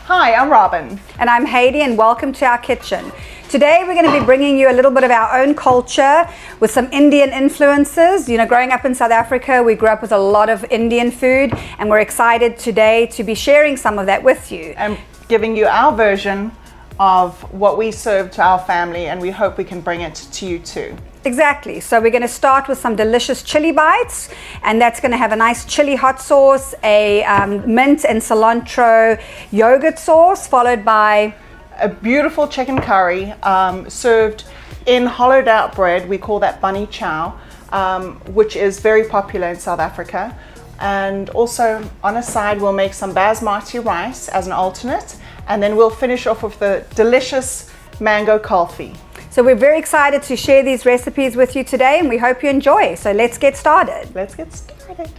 Hi, I'm Robin. And I'm Hiedi, and welcome to our kitchen. Today we're going to be bringing you a little bit of our own culture with some Indian influences. You know, growing up in South Africa, we grew up with a lot of Indian food, and we're excited today to be sharing some of that with you. And giving you our version of what we serve to our family, and we hope we can bring it to you too. Exactly. So we're going to start with some delicious chili bites, and that's going to have a nice chili hot sauce, a mint and cilantro yogurt sauce, followed by a beautiful chicken curry served in hollowed out bread. We call that bunny chow, which is very popular in South Africa. And also on a side, we'll make some basmati rice as an alternate, and then we'll finish off with the delicious mango kulfi. So we're very excited to share these recipes with you today, and we hope you enjoy. So let's get started. Let's get started.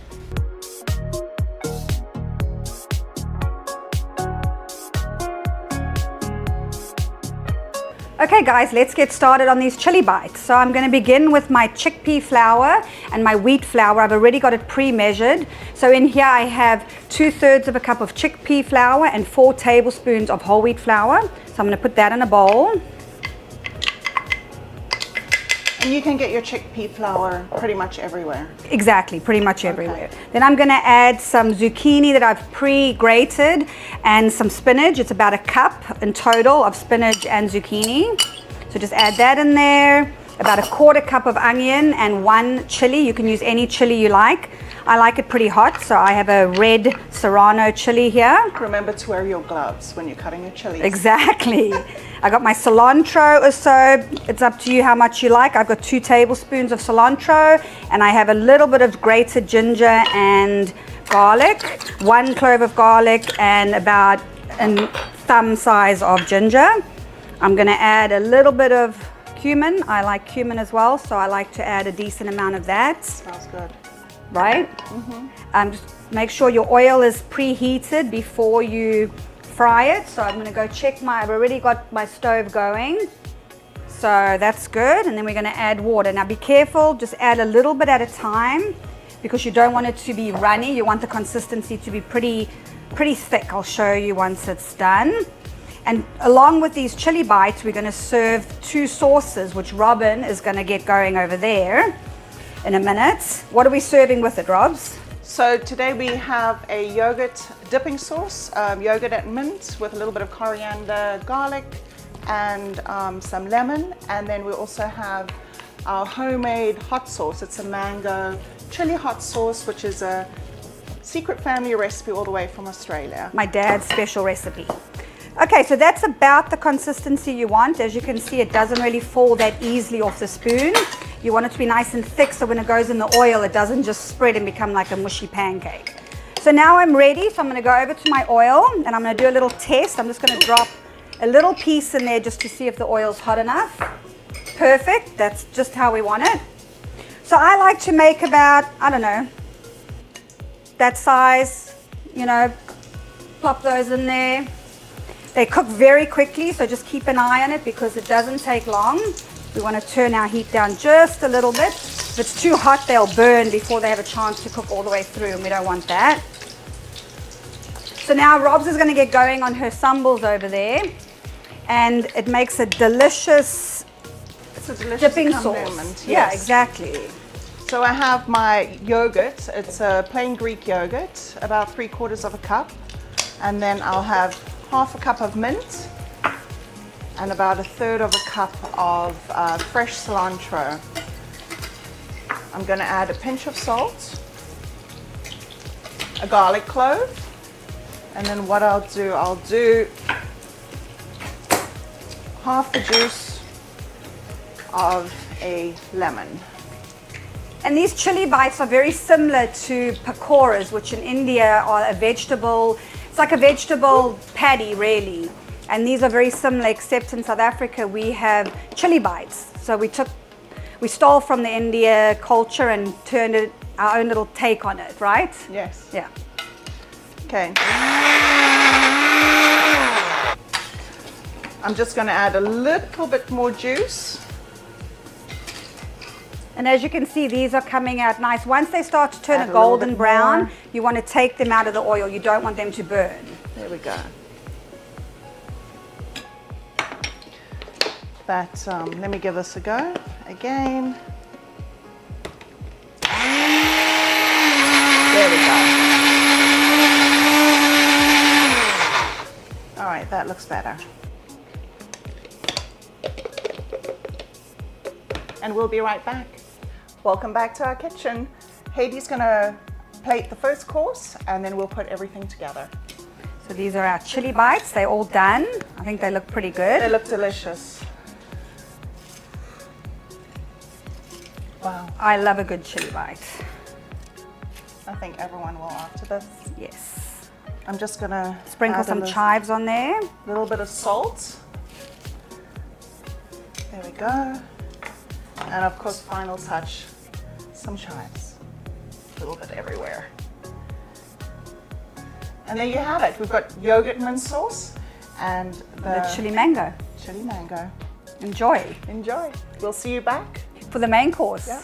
Okay guys, let's get started on these chili bites. So I'm going to begin with my chickpea flour and my wheat flour. I've already got it pre-measured. So in here I have 2/3 of a cup of chickpea flour and 4 tablespoons of whole wheat flour. So I'm going to put that in a bowl. And you can get your chickpea flour pretty much everywhere. Exactly, pretty much everywhere. Then I'm going to add some zucchini that I've pre-grated and some spinach. It's about a cup in total of spinach and zucchini. So just add that in there. About a 1/4 cup of onion and 1 chili. You can use any chili you like. I like it pretty hot, so I have a red Serrano chili here. Remember to wear your gloves when you're cutting your chilies. Exactly. I got my cilantro or so. It's up to you how much you like. I've got 2 tablespoons of cilantro, and I have a little bit of grated ginger and garlic, 1 clove of garlic, and about a thumb size of ginger. I'm going to add a little bit of cumin. I like cumin as well, so I like to add a decent amount of that. Smells good. Right? Just make sure your oil is preheated before you fry it. So I'm going to go check I've already got my stove going. So that's good. And then we're going to add water. Now be careful, just add a little bit at a time because you don't want it to be runny. You want the consistency to be pretty thick. I'll show you once it's done. And along with these chili bites, we're going to serve 2 sauces, which Robin is going to get going over there in a minute. What are we serving with it, Robs? So today we have a yogurt dipping sauce, yogurt and mint with a little bit of coriander, garlic, and some lemon. And then we also have our homemade hot sauce. It's a mango chili hot sauce, which is a secret family recipe all the way from Australia. My dad's special recipe. Okay, so that's about the consistency you want. As you can see, it doesn't really fall that easily off the spoon. You want it to be nice and thick so when it goes in the oil, it doesn't just spread and become like a mushy pancake. So now I'm ready, so I'm going to go over to my oil and I'm going to do a little test. I'm just going to drop a little piece in there just to see if the oil's hot enough. Perfect, that's just how we want it. So I like to make about, I don't know, that size, you know, pop those in there. They cook very quickly, so just keep an eye on it because it doesn't take long. We want to turn our heat down just a little bit. If it's too hot, they'll burn before they have a chance to cook all the way through, and we don't want that. So now Robs is going to get going on her sambals over there, and it makes a delicious, dipping sauce. Yes. Yeah, exactly. So I have my yogurt. It's a plain Greek yogurt, about 3/4 of a cup. And then I'll have 1/2 cup of mint and about 1/3 of a cup of fresh cilantro. I'm going to add a pinch of salt, a garlic clove, and then what I'll do half the juice of a lemon. And these chili bites are very similar to pakoras, which in India are a vegetable. It's like a vegetable patty, really. And these are very similar, except in South Africa we have chili bites. So we stole from the India culture and turned it our own little take on it, right? Yes. Yeah. Okay. I'm just going to add a little bit more juice. And as you can see, these are coming out nice. Once they start to turn a golden brown, you want to take them out of the oil. You don't want them to burn. There we go. But let me give this a go again. There we go. All right, that looks better. And we'll be right back. Welcome back to our kitchen. Hiedi's gonna plate the first course and then we'll put everything together. So these are our chili bites. They're all done. I think they look pretty good. They look delicious. Wow. I love a good chili bite. I think everyone will after this. Yes. I'm just gonna Sprinkle some chives on there. A little bit of salt. There we go. And of course, final touch, some chives. A little bit everywhere. And there you have it. We've got yogurt mint sauce and The chili mango. chili mango. Enjoy. Enjoy. We'll see you back. For the main course. Yeah.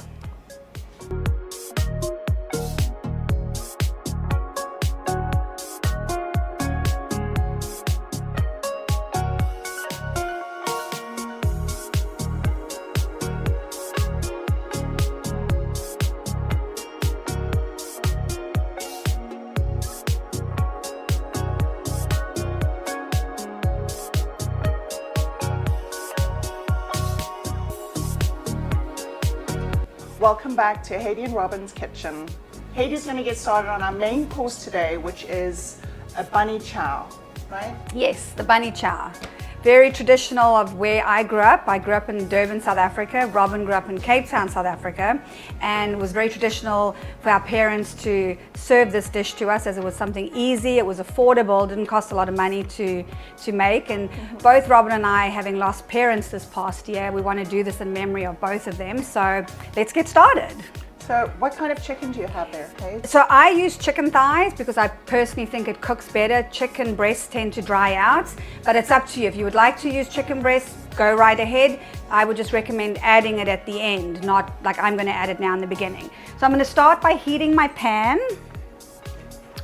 Welcome back to Hiedi and Robin's kitchen. Hiedi's going to get started on our main course today, which is a bunny chow, right? Yes, the bunny chow. Very traditional of where I grew up. I grew up in Durban, South Africa. Robin grew up in Cape Town, South Africa. And it was very traditional for our parents to serve this dish to us as it was something easy, it was affordable, didn't cost a lot of money to make. And both Robin and I, having lost parents this past year, we want to do this in memory of both of them. So let's get started. So what kind of chicken do you have there, Kate? So I use chicken thighs because I personally think it cooks better. Chicken breasts tend to dry out, but it's up to you. If you would like to use chicken breasts, go right ahead. I would just recommend adding it at the end, not like I'm going to add it now in the beginning. So I'm going to start by heating my pan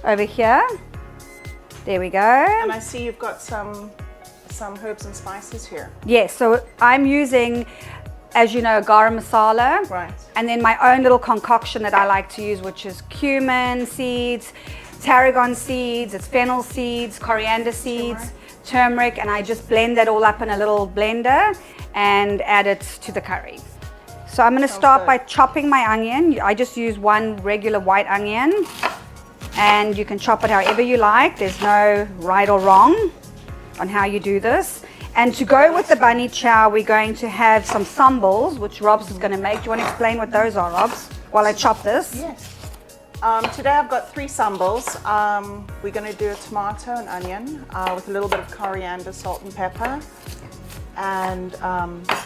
over here. There we go. And I see you've got some herbs and spices here. Yes, so I'm using, as you know, garam masala. Right. And then my own little concoction that I like to use, which is cumin seeds, tarragon seeds, it's fennel seeds, coriander seeds, turmeric, and I just blend that all up in a little blender and add it to the curry. So I'm going to start by chopping my onion. I just use one regular white onion, and you can chop it however you like. There's no right or wrong on how you do this. And to go with the bunny chow, we're going to have some sambals, which Robs is going to make. Do you want to explain what those are, Robs, while I chop this? Yes. Today I've got 3 sambals. We're going to do a tomato and onion with a little bit of coriander, salt and pepper, and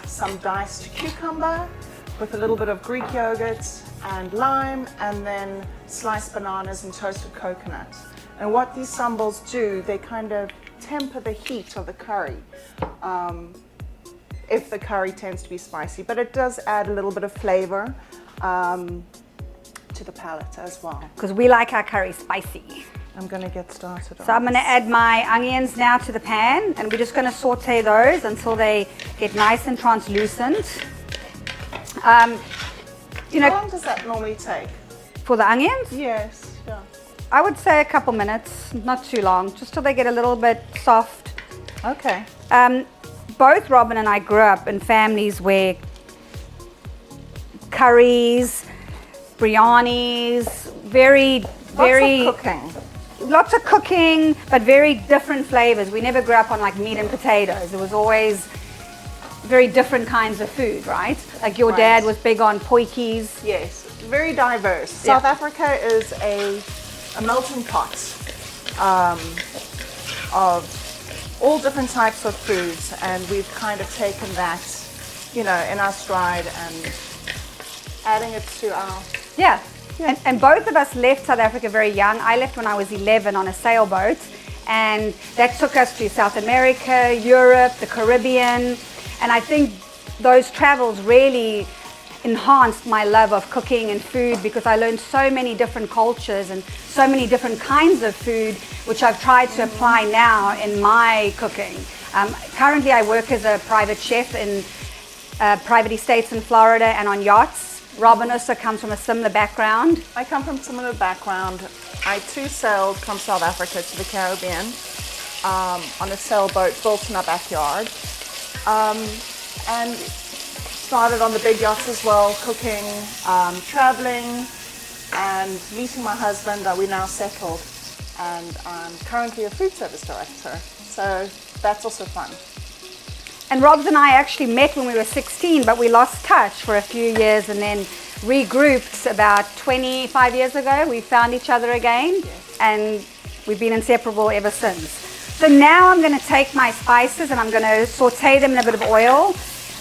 some diced cucumber with a little bit of Greek yogurt and lime, and then sliced bananas and toasted coconut. And what these sambals do, they kind of temper the heat of the curry if the curry tends to be spicy, but it does add a little bit of flavor to the palate as well. Because we like our curry spicy. I'm going to get started on So I'm going to add my onions now to the pan, and we're just going to saute those until they get nice and translucent. You know, how long does that normally take? for the onions, Yes, yeah. I would say a couple minutes, not too long, just till they get a little bit soft. Okay. Both Robin and I grew up in families where curries, biryanis, lots of cooking, but very different flavors. We never grew up on like meat and potatoes. It was always very different kinds of food, right? Like your dad was big on potjies. Yes, very diverse. Yeah. South Africa is a melting pot of all different types of foods, and we've kind of taken that, you know, in our stride and adding it to our... Yeah. And both of us left South Africa very young. I left when I was 11 on a sailboat, and that took us to South America, Europe, the Caribbean, and I think those travels really enhanced my love of cooking and food, because I learned so many different cultures and so many different kinds of food, which I've tried to apply now in my cooking. Currently I work as a private chef in private estates in Florida and on yachts. Robin also comes from a similar background. I come from a similar background. I too sailed from South Africa to the Caribbean on a sailboat built in our backyard. And started on the big yachts as well, cooking, traveling, and meeting my husband. We're now settled, and I'm currently a food service director, so that's also fun. And Robs and I actually met when we were 16, but we lost touch for a few years and then regrouped about 25 years ago. We found each other again, yes. And we've been inseparable ever since. So now I'm going to take my spices and I'm going to saute them in a bit of oil.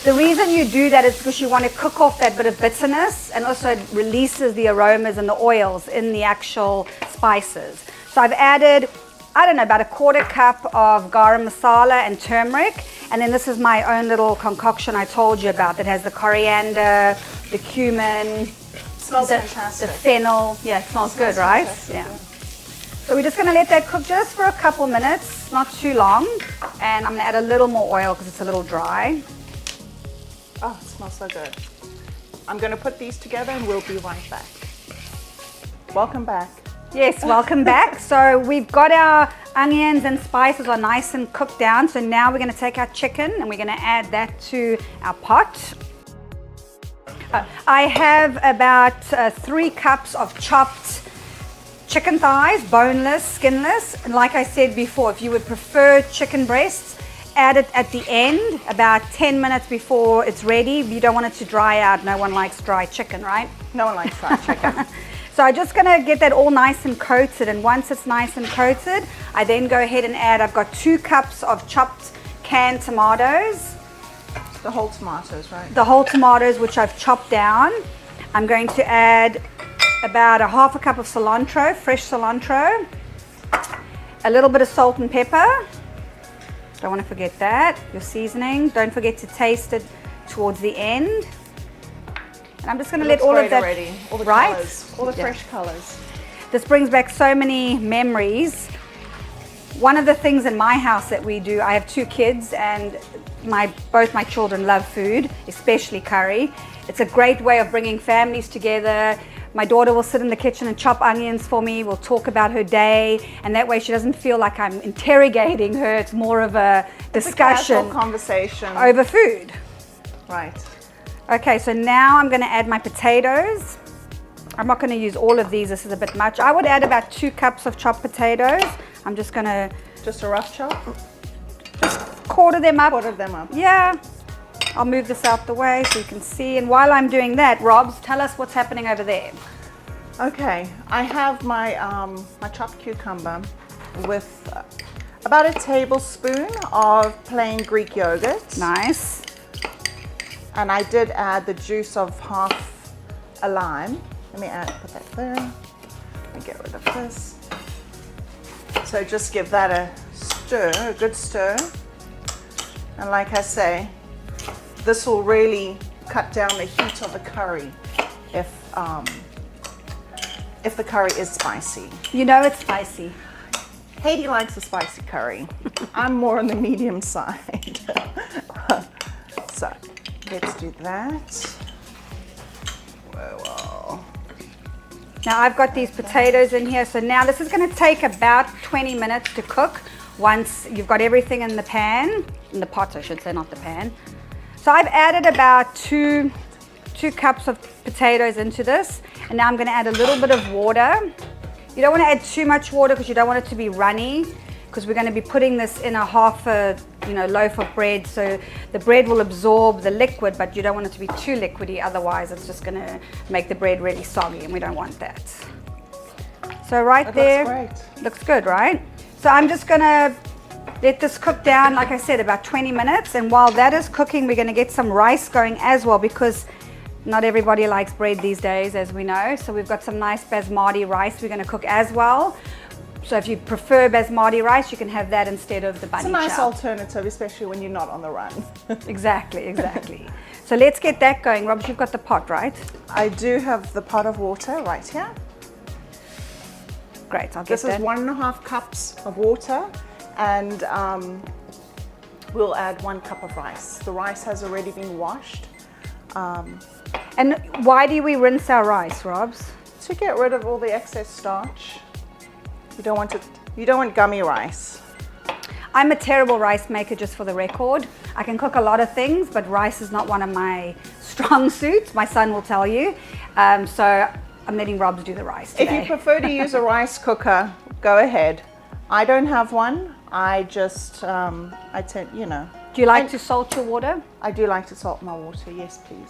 The reason you do that is because you want to cook off that bit of bitterness, and also it releases the aromas and the oils in the actual spices. So I've added, I don't know, about a 1/4 cup of garam masala and turmeric, and then this is my own little concoction I told you about that has the coriander, the cumin, smells fantastic. The fennel. Yeah, it smells good, right? Yeah. So we're just going to let that cook just for a couple minutes, not too long, and I'm going to add a little more oil because it's a little dry. Oh, it smells so good. I'm going to put these together and we'll be right back. Welcome back. Yes, welcome back. So we've got our onions and spices are nice and cooked down. So now we're going to take our chicken and we're going to add that to our pot. I have about 3 cups of chopped chicken thighs, boneless, skinless. And like I said before, if you would prefer chicken breasts, add it at the end, about 10 minutes before it's ready. You don't want it to dry out. No one likes dry chicken, right? No one likes dry chicken. So I'm just gonna get that all nice and coated, and once it's nice and coated, I then go ahead and add, I've got 2 cups of chopped canned tomatoes. The whole tomatoes, right? The whole tomatoes, which I've chopped down. I'm going to add about a 1/2 cup of cilantro, fresh cilantro, a little bit of salt and pepper. Don't want to forget that. Your seasoning. Don't forget to taste it towards the end. And I'm just going to let all of that. Already. All the right? colors, all the fresh colors. This brings back so many memories. One of the things in my house that we do, I have 2 kids, and both my children love food, especially curry. It's a great way of bringing families together. My daughter will sit in the kitchen and chop onions for me. We'll talk about her day, and that way she doesn't feel like I'm interrogating her. It's more of a discussion, a casual conversation over food. Right. Okay, so now I'm going to add my potatoes. I'm not going to use all of these. This is a bit much. I would add about 2 cups of chopped potatoes. I'm just going to just a rough chop. Just quarter them up. Quarter them up. Yeah. I'll move this out the way so you can see. And while I'm doing that, Robs, tell us what's happening over there. Okay, I have my my chopped cucumber with about a tablespoon of plain Greek yogurt. Nice. And I did add the juice of half a lime. Let me put that there. Let me get rid of this. So just give that a stir, a good stir. And like I say, this will really cut down the heat of the curry if the curry is spicy. You know it's spicy. Hiedi likes a spicy curry. I'm more on the medium side. So let's do that. Whoa. Now I've got these potatoes in here. So now this is going to take about 20 minutes to cook once you've got everything in the pan, in the pot I should say, not the pan. So I've added about 2 cups of potatoes into this, and now I'm going to add a little bit of water. You don't want to add too much water because you don't want it to be runny, because we're going to be putting this in a half a loaf of bread, so the bread will absorb the liquid, but you don't want it to be too liquidy, otherwise it's just going to make the bread really soggy, and we don't want that. So right there, looks great. Looks good, right? So I'm just going to let this cook down, like I said, about 20 minutes. And while that is cooking, we're going to get some rice going as well, because not everybody likes bread these days, as we know. So we've got some nice basmati rice we're going to cook as well. So if you prefer basmati rice, you can have that instead of the bunny chow. It's a nice alternative, especially when you're not on the run. Exactly, exactly. So let's get that going. Robert, you've got the pot, right? I do have the pot of water right here. Great, I'll get This that. is 1.5 cups of water, and we'll add 1 cup of rice. The rice has already been washed. And why do we rinse our rice, Robs? To get rid of all the excess starch. You don't want gummy rice. I'm a terrible rice maker, just for the record. I can cook a lot of things, but rice is not one of my strong suits. My son will tell you. So I'm letting Robs do the rice today. If you prefer to use a rice cooker, go ahead. I don't have one. I just, I tend, you know. Do you like to salt your water? I do like to salt my water, yes please.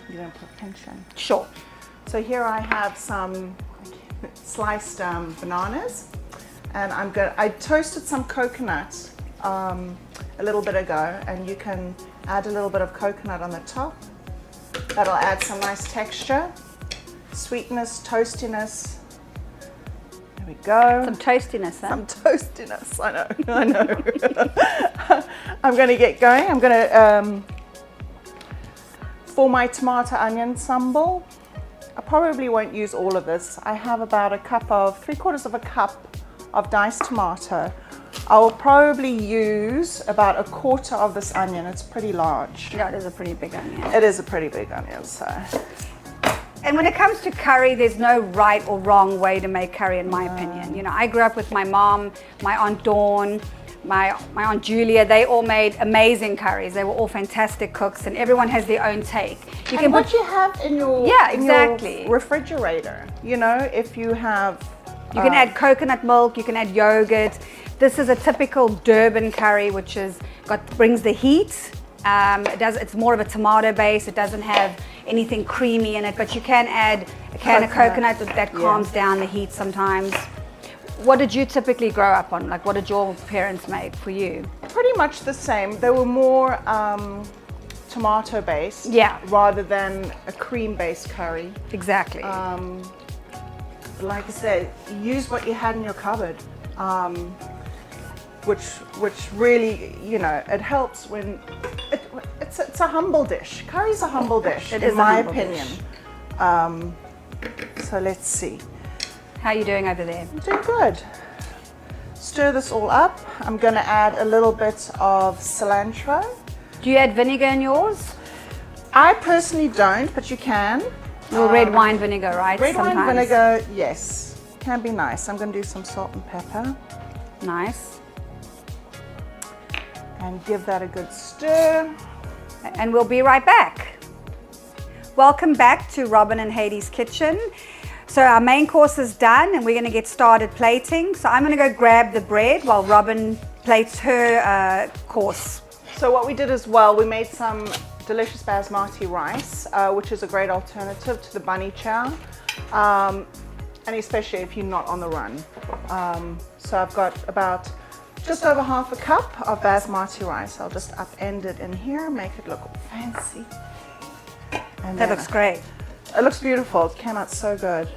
You're going to put a pinch in. Sure. So here I have some sliced bananas, and I toasted some coconut a little bit ago, and you can add a little bit of coconut on the top. That'll add some nice texture, sweetness, toastiness. There we go. Some toastiness, huh? Some toastiness, I know. I'm going to get going. I'm going to, for my tomato onion sambal, I probably won't use all of this. I have about 3/4 of a cup of diced tomato. I will probably use about 1/4 of this onion. It's pretty large. Yeah, it is a pretty big onion. It is a pretty big onion, so. And when it comes to curry, there's no right or wrong way to make curry, in my opinion. You know, I grew up with my mom, my Aunt Dawn, my Aunt Julia. They all made amazing curries. They were all fantastic cooks, and everyone has their own take. You and what you have in your, exactly. your refrigerator, you know, if you have... You can add coconut milk, you can add yogurt. This is a typical Durban curry, which brings the heat. It's more of a tomato base. It doesn't have anything creamy in it, but you can add a can of coconut that calms down the heat sometimes. What did you typically grow up on? Like, what did your parents make for you? Pretty much the same. They were more tomato based, rather than a cream based curry. Exactly. Like I said, use what you had in your cupboard, which really, you know, it helps when it's a humble dish. Curry's a humble dish, in my opinion. So let's see. How are you doing over there? I'm doing good. Stir this all up. I'm going to add a little bit of cilantro. Do you add vinegar in yours? I personally don't, but you can. Or red wine vinegar, right? Red wine vinegar, yes. Can be nice. I'm going to do some salt and pepper. Nice. And give that a good stir. And we'll be right back. Welcome back to Robin and Hiedi's kitchen. So our main course is done, and we're going to get started plating. So I'm going to go grab the bread while Robin plates her course. So what we did as well, we made some delicious basmati rice, which is a great alternative to the bunny chow, and especially if you're not on the run. So I've got about just over 1/2 cup of basmati rice. I'll just upend it in here, make it look fancy. And that looks great. It looks beautiful. It came out so good.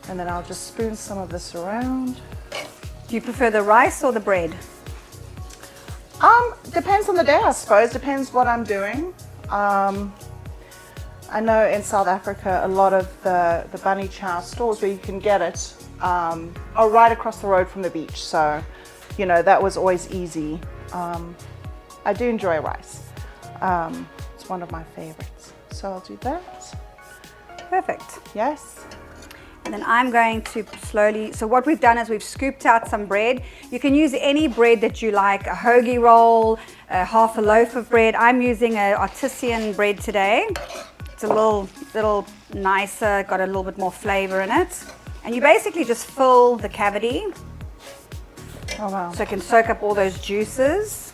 And then I'll just spoon some of this around. Do you prefer the rice or the bread? Depends on the day, I suppose. Depends what I'm doing. I know in South Africa, a lot of the bunny chow stores where you can get it are right across the road from the beach. So, you know, that was always easy. I do enjoy rice. It's one of my favorites. So I'll do that. Perfect. Yes. And then I'm going to slowly, so what we've done is we've scooped out some bread. You can use any bread that you like, a hoagie roll, half a loaf of bread. I'm using an artisan bread today. It's a little nicer, got a little bit more flavor in it. And you basically just fill the cavity. Oh wow. So it can soak up all those juices.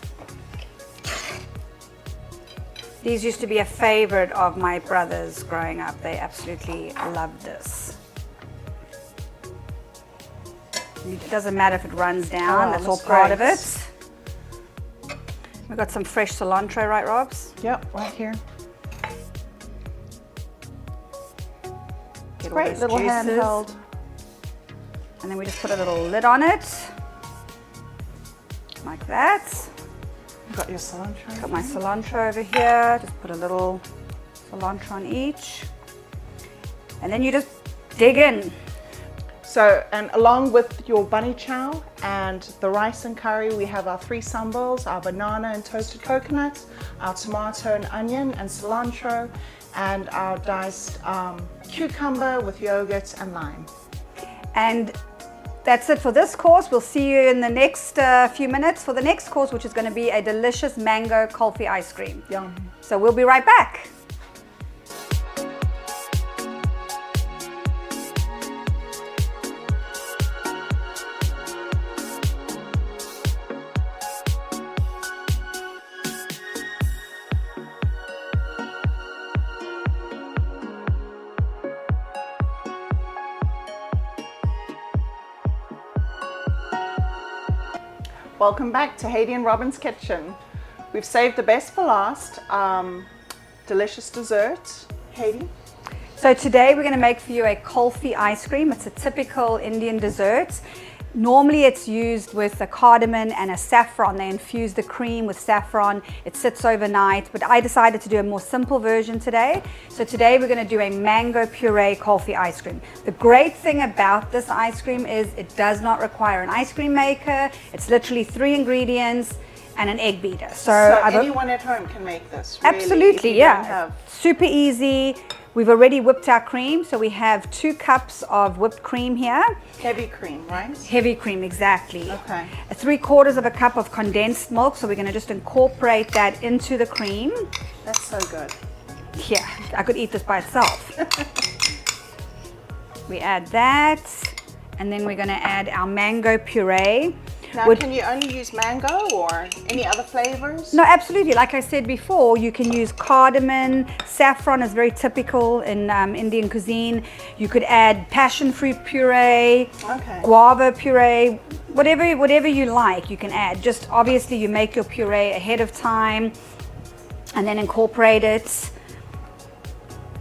These used to be a favorite of my brothers growing up. They absolutely loved this. It doesn't matter if it runs down, that's all part of it. We've got some fresh cilantro, right, Robs? Yep, right here. Get Great little handheld. And then we just put a little lid on it, like that. Got your cilantro. Got my cilantro over here. Just put a little cilantro on each. And then you just dig in. So, and along with your bunny chow and the rice and curry, we have our 3 sambals, our banana and toasted coconut, our tomato and onion and cilantro, and our diced cucumber with yogurt and lime. And that's it for this course. We'll see you in the next few minutes for the next course, which is going to be a delicious mango kulfi ice cream. Yum. So we'll be right back. Welcome back to Hiedi and Robin's kitchen. We've saved the best for last. Delicious dessert. Hiedi? So today we're going to make for you a kulfi ice cream. It's a typical Indian dessert. Normally it's used with a cardamom and a saffron. They infuse the cream with saffron. It sits overnight, but I decided to do a more simple version today. So today we're going to do a mango puree kulfi ice cream. The great thing about this ice cream is it does not require an ice cream maker. It's literally 3 ingredients and an egg beater. So anyone at home can make this, really, absolutely, yeah. Super easy. We've already whipped our cream, so we have 2 cups of whipped cream here. Heavy cream, right? Heavy cream, exactly. Okay. 3/4 of a cup of condensed milk, so we're going to just incorporate that into the cream. That's so good. Yeah, I could eat this by itself. We add that, and then we're going to add our mango puree. Now, can you only use mango or any other flavors? No, absolutely. Like I said before, you can use cardamom. Saffron is very typical in Indian cuisine. You could add passion fruit puree, guava puree, whatever you like, you can add. Just obviously you make your puree ahead of time and then incorporate it.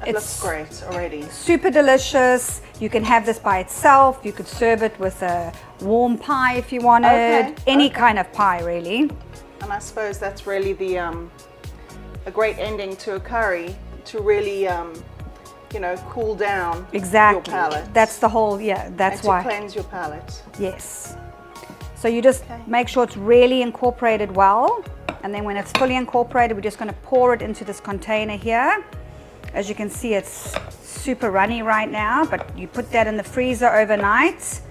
It looks great already. Super delicious. You can have this by itself. You could serve it with a warm pie if you wanted. Any kind of pie, really. And I suppose that's really the a great ending to a curry, to really you know, cool down your palate. That's the whole, that's and why. To cleanse your palate. Yes. So you just make sure it's really incorporated well. And then when it's fully incorporated, we're just going to pour it into this container here. As you can see, it's super runny right now, but you put that in the freezer overnight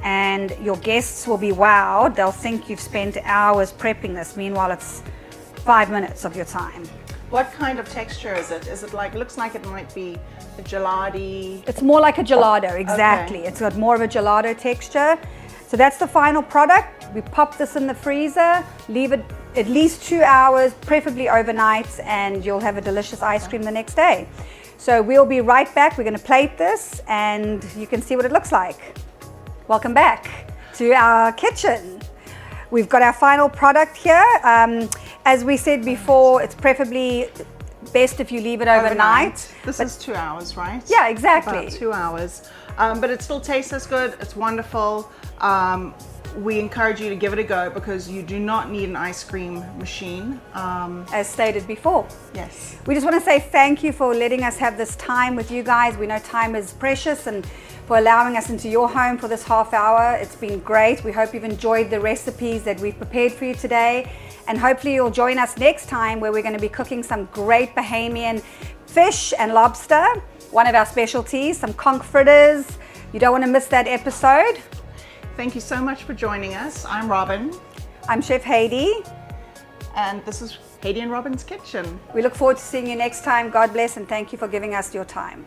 and your guests will be wowed. They'll think you've spent hours prepping this. Meanwhile, it's 5 minutes of your time. What kind of texture is it? Is it like, looks like it might be a gelati? It's more like a gelato, exactly. It's got more of a gelato texture. So that's the final product. We pop this in the freezer, leave it at least 2 hours, preferably overnight, and you'll have a delicious ice cream the next day. So we'll be right back. We're going to plate this and you can see what it looks like. Welcome back to our kitchen. We've got our final product here. As we said before, it's preferably best if you leave it overnight. This is 2 hours, right? Yeah, exactly. About 2 hours. But it still tastes as good. It's wonderful. We encourage you to give it a go because you do not need an ice cream machine. As stated before. Yes. We just want to say thank you for letting us have this time with you guys. We know time is precious, and for allowing us into your home for this half hour. It's been great. We hope you've enjoyed the recipes that we've prepared for you today. And hopefully you'll join us next time where we're going to be cooking some great Bahamian fish and lobster, one of our specialties, some conch fritters. You don't want to miss that episode. Thank you so much for joining us. I'm Robin. I'm Chef Hiedi. And this is Hiedi and Robin's Kitchen. We look forward to seeing you next time. God bless and thank you for giving us your time.